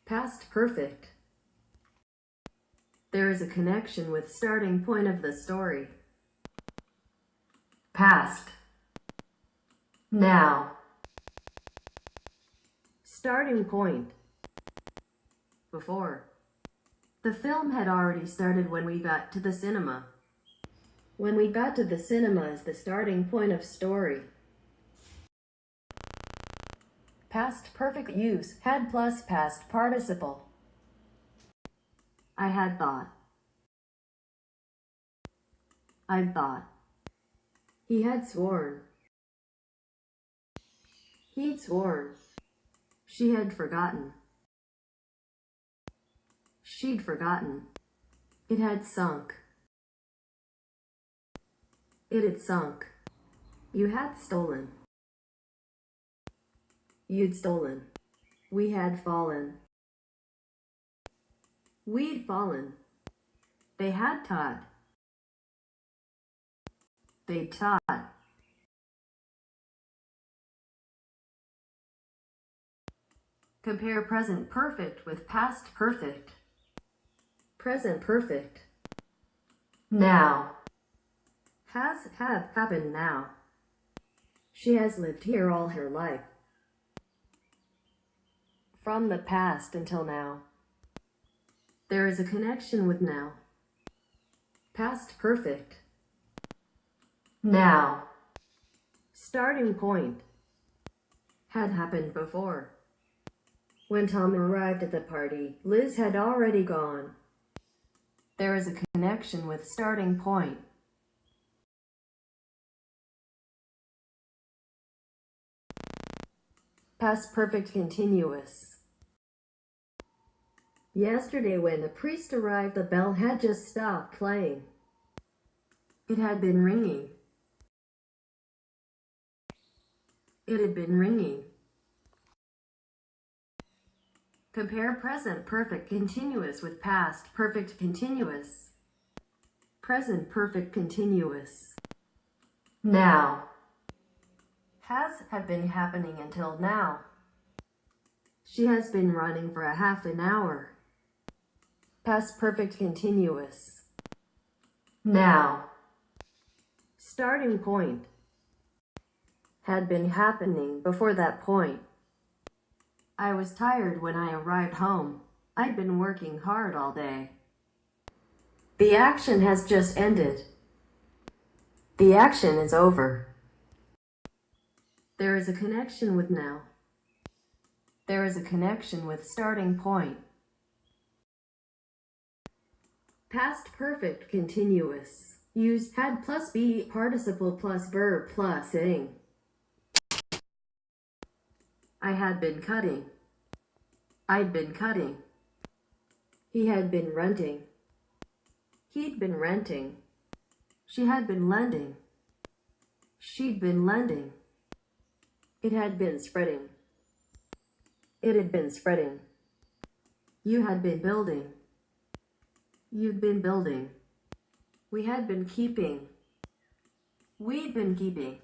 Past perfect. There is a connection with starting point of the story. Past. Now. Starting point. Before. The film had already started when we got to the cinema. When we got to the cinema is the starting point of story. Past perfect use, had plus past participle. I had thought. I'd thought. He had sworn. He'd sworn. She had forgotten. She'd forgotten. It had sunk. It had sunk. You had stolen. You'd stolen. We had fallen. We'd fallen. They had taught. They taught. Compare present perfect with past perfect. Present perfect. Now. Have happened now. She has lived here all her life. From the past until now. There is a connection with now. Past perfect. Now. Starting point. Had happened before. When Tom arrived at the party, Liz had already gone. There is a connection with starting point. Past perfect continuous. Yesterday when the priest arrived, the bell had just stopped playing. It had been ringing. It had been ringing. Compare present perfect continuous with past perfect continuous. Present perfect continuous. Now. Have been happening until now. She has been running for a half an hour. Past perfect continuous. Now. Starting point. Had been happening before that point. I was tired when I arrived home. I'd been working hard all day. The action has just ended. The action is over. There is a connection with now. There is a connection with starting point. Past perfect continuous. Use had plus be participle plus verb plus ing. I had been cutting. I'd been cutting. He had been renting. He'd been renting. She had been lending. She'd been lending. It had been spreading. It had been spreading. You had been building. You'd been building. We had been keeping. We'd been keeping.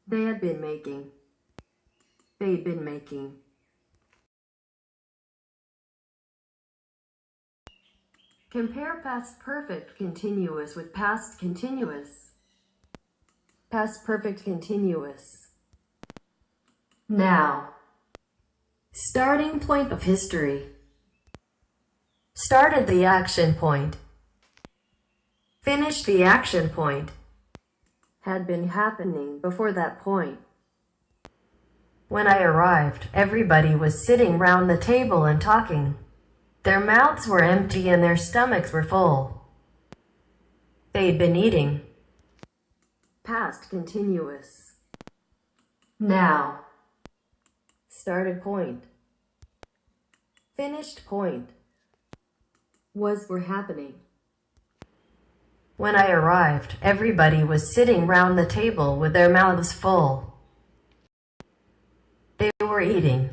They had been making. They'd been making. Compare past perfect continuous with past continuous. Past perfect continuous. Now. Starting point of history. Started the action point. Finished the action point. Had been happening before that point. When I arrived, everybody was sitting round the table and talking. Their mouths were empty and their stomachs were full. They'd been eating. Past continuous. Now. Started point. Finished point. Were happening. When I arrived, everybody was sitting round the table with their mouths full. They were eating.